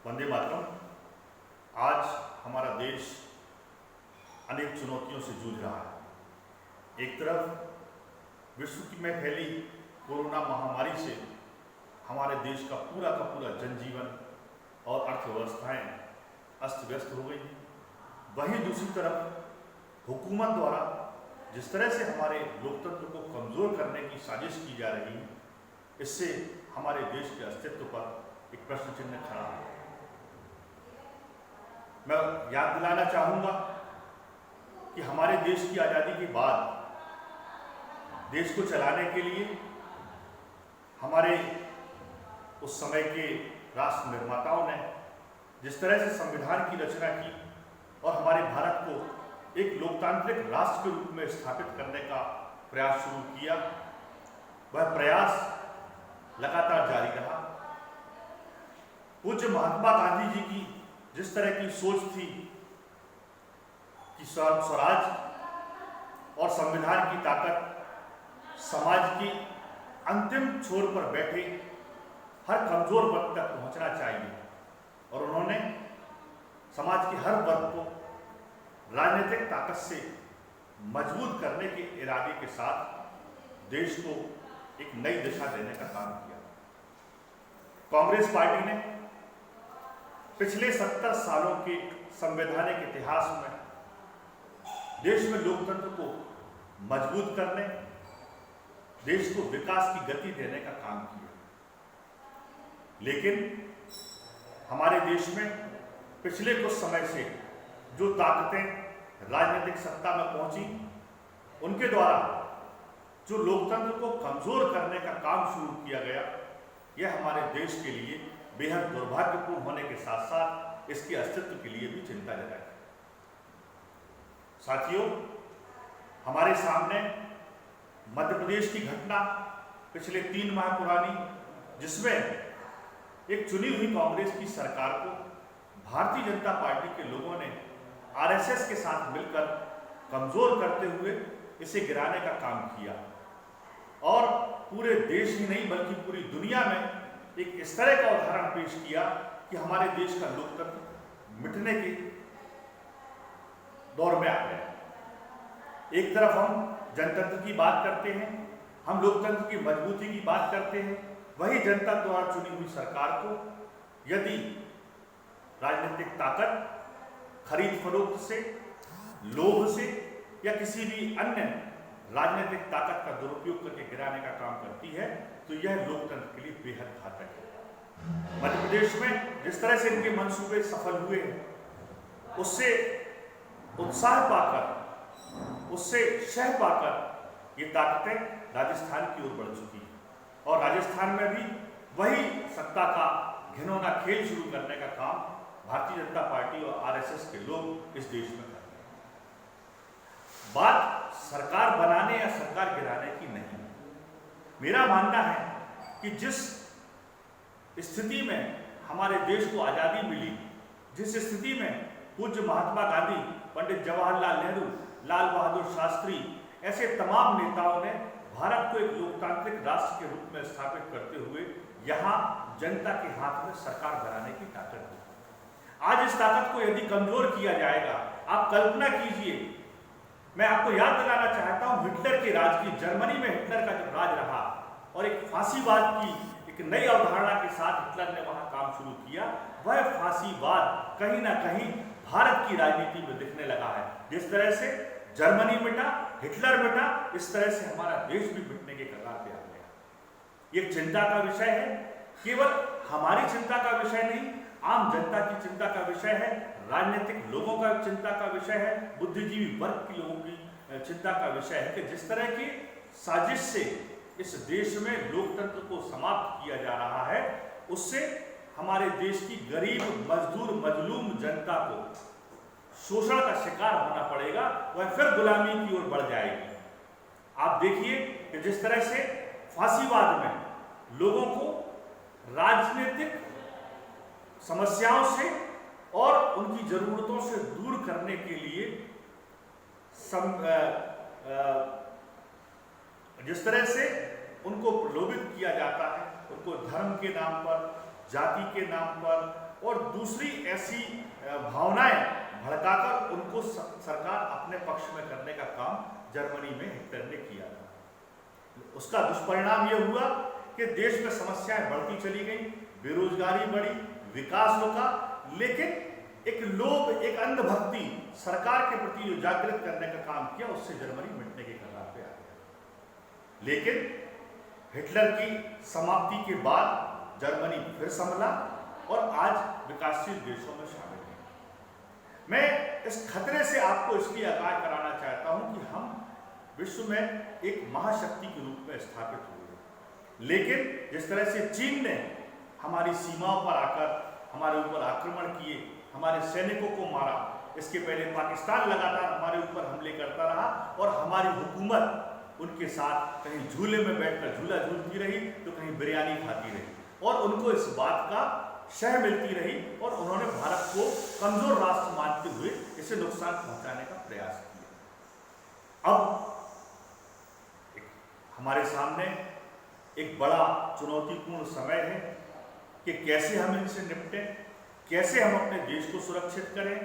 वंदे मातरम। आज हमारा देश अनेक चुनौतियों से जूझ रहा है। एक तरफ विश्व में फैली कोरोना महामारी से हमारे देश का पूरा जनजीवन और अर्थव्यवस्थाएं अस्त व्यस्त हो गई। वहीं दूसरी तरफ हुकूमत द्वारा जिस तरह से हमारे लोकतंत्र को कमज़ोर करने की साजिश की जा रही है, इससे हमारे देश के अस्तित्व पर एक प्रश्न चिन्ह खड़ा है। मैं याद दिलाना चाहूँगा कि हमारे देश की आज़ादी के बाद देश को चलाने के लिए हमारे उस समय के राष्ट्र निर्माताओं ने जिस तरह से संविधान की रचना की और हमारे भारत को एक लोकतांत्रिक राष्ट्र के रूप में स्थापित करने का प्रयास शुरू किया, वह प्रयास लगातार जारी रहा। पूज्य महात्मा गांधी जी की जिस तरह की सोच थी कि स्वराज और संविधान की ताकत समाज की अंतिम छोर पर बैठे हर कमजोर वर्ग तक पहुंचना चाहिए, और उन्होंने समाज के हर वर्ग को राजनीतिक ताकत से मजबूत करने के इरादे के साथ देश को एक नई दिशा देने का काम किया। कांग्रेस पार्टी ने पिछले 70 सालों के संवैधानिक इतिहास में देश में लोकतंत्र को मजबूत करने, देश को विकास की गति देने का काम किया। लेकिन हमारे देश में पिछले कुछ समय से जो ताकतें राजनीतिक सत्ता में पहुंची, उनके द्वारा जो लोकतंत्र को कमजोर करने का काम शुरू किया गया, यह हमारे देश के लिए बेहद दुर्भाग्यपूर्ण होने के साथ साथ इसके अस्तित्व के लिए भी चिंताजनक है। साथियों, हमारे सामने मध्य प्रदेश की घटना पिछले 3 माह पुरानी, जिसमें एक चुनी हुई कांग्रेस की सरकार को भारतीय जनता पार्टी के लोगों ने आरएसएस के साथ मिलकर कमजोर करते हुए इसे गिराने का काम किया, और पूरे देश ही नहीं बल्कि पूरी दुनिया में एक इस तरह का उदाहरण पेश किया कि हमारे देश का लोकतंत्र मिटने के दौर में आ गया। एक तरफ हम जनतंत्र की बात करते हैं, हम लोकतंत्र की मजबूती की बात करते हैं, वही जनता द्वारा चुनी हुई सरकार को यदि राजनीतिक ताकत, खरीद फरोख्त से, लोभ से या किसी भी अन्य राजनीतिक ताकत का दुरुपयोग करके गिराने का काम करती है, तो यह लोकतंत्र के लिए बेहद घातक है। मध्य प्रदेश में जिस तरह से इनके मंसूबे सफल हुए हैं, उससे उत्साह पाकर, उससे शह पाकर ये ताकतें राजस्थान की ओर बढ़ चुकी हैं, और राजस्थान में भी वही सत्ता का घिनौना खेल शुरू करने का काम भारतीय जनता पार्टी और आरएसएस के लोग इस देश में कर रहे हैं। बात सरकार बनाने या सरकार गिराने की नहीं। मेरा मानना है कि जिस स्थिति में हमारे देश को आज़ादी मिली, जिस स्थिति में पूज्य महात्मा गांधी, पंडित जवाहरलाल नेहरू, लाल बहादुर शास्त्री ऐसे तमाम नेताओं ने भारत को एक लोकतांत्रिक राष्ट्र के रूप में स्थापित करते हुए यहाँ जनता के हाथ में सरकार बनाने की ताकत दी। आज इस ताकत को यदि कमजोर किया जाएगा, आप कल्पना कीजिए, मैं आपको याद दिलाना चाहता हूं हिटलर के राज की, जर्मनी में हिटलर का जब राज रहा और एक फांसीवाद की एक नई अवधारणा के साथ हिटलर ने वहां काम शुरू किया, वह फांसीवाद कहीं ना कहीं भारत की राजनीति में दिखने लगा है। जिस तरह से जर्मनी मिटा, हिटलर मिटा, इस तरह से हमारा देश भी मिटने के कगार पे आ गया। ये चिंता का विषय है, केवल हमारी चिंता का विषय नहीं, आम जनता की चिंता का विषय है, राजनीतिक लोगों का चिंता का विषय है, बुद्धिजीवी वर्ग के लोगों की चिंता का विषय है कि जिस तरह की साजिश से इस देश में लोकतंत्र को समाप्त किया जा रहा है, उससे हमारे देश की गरीब, मजदूर, मजलूम जनता को शोषण का शिकार होना पड़ेगा, वह फिर गुलामी की ओर बढ़ जाएगी। आप देखिए कि जिस तरह से फांसीवाद में लोगों को राजनीतिक समस्याओं से और उनकी जरूरतों से दूर करने के लिए जिस तरह से उनको प्रलोभित किया जाता है, उनको धर्म के नाम पर, जाति के नाम पर और दूसरी ऐसी भावनाएं भड़काकर उनको सरकार अपने पक्ष में करने का काम जर्मनी में हिटलर ने किया था। उसका दुष्परिणाम यह हुआ कि देश में समस्याएं बढ़ती चली गई, बेरोजगारी बढ़ी, विकास रुका, लेकिन एक लोभ, एक अंधभक्ति सरकार के प्रति जो जागृत करने का काम किया, उससे जर्मनी मिटने के कगार पे आ गया। लेकिन हिटलर की समाप्ति के बाद जर्मनी फिर संभला और आज विकासशील देशों में शामिल है। मैं इस खतरे से आपको इसलिए आगाह कराना चाहता हूं कि हम विश्व में एक महाशक्ति के रूप में स्थापित हुए, लेकिन जिस तरह से चीन ने हमारी सीमाओं पर आकर हमारे ऊपर आक्रमण किए, हमारे सैनिकों को मारा, इसके पहले पाकिस्तान लगातार हमारे ऊपर हमले करता रहा और हमारी हुकूमत उनके साथ कहीं झूले में बैठकर झूला झूलती रही तो कहीं बिरयानी खाती रही और उनको इस बात का शह मिलती रही और उन्होंने भारत को कमजोर राष्ट्र मानते हुए इसे नुकसान पहुंचाने का प्रयास किया। अब हमारे सामने एक बड़ा चुनौतीपूर्ण समय है कि कैसे हम इनसे निपटें, कैसे हम अपने देश को सुरक्षित करें,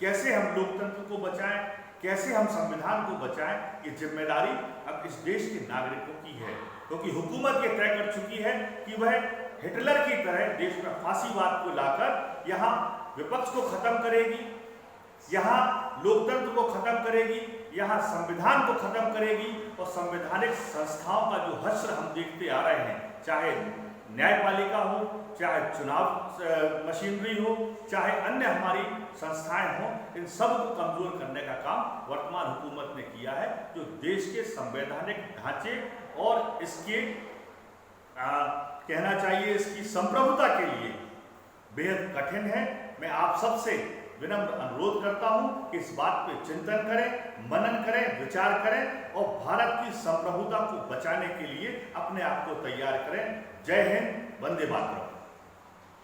कैसे हम लोकतंत्र को बचाएं, कैसे हम संविधान को बचाएं। ये जिम्मेदारी अब इस देश के नागरिकों की है, क्योंकि हुकूमत ये तय कर चुकी है कि वह हिटलर की तरह देश में फांसीवाद को लाकर यहाँ विपक्ष को खत्म करेगी, यहाँ लोकतंत्र को खत्म करेगी, यहाँ संविधान को खत्म करेगी और संवैधानिक संस्थाओं का जो हश्र हम देखते आ रहे हैं, चाहे न्यायपालिका हो, चाहे चुनाव मशीनरी हो, चाहे अन्य हमारी संस्थाएं हों, इन सब को कमजोर करने का काम वर्तमान हुकूमत ने किया है, जो देश के संवैधानिक ढांचे और इसके कहना चाहिए इसकी संप्रभुता के लिए बेहद कठिन है। मैं आप सबसे विनम्र अनुरोध करता हूं कि इस बात पे चिंतन करें, मनन करें, विचार करें और भारत की संप्रभुता को बचाने के लिए अपने आप को तैयार करें। जय हिंद, वंदे मातरम।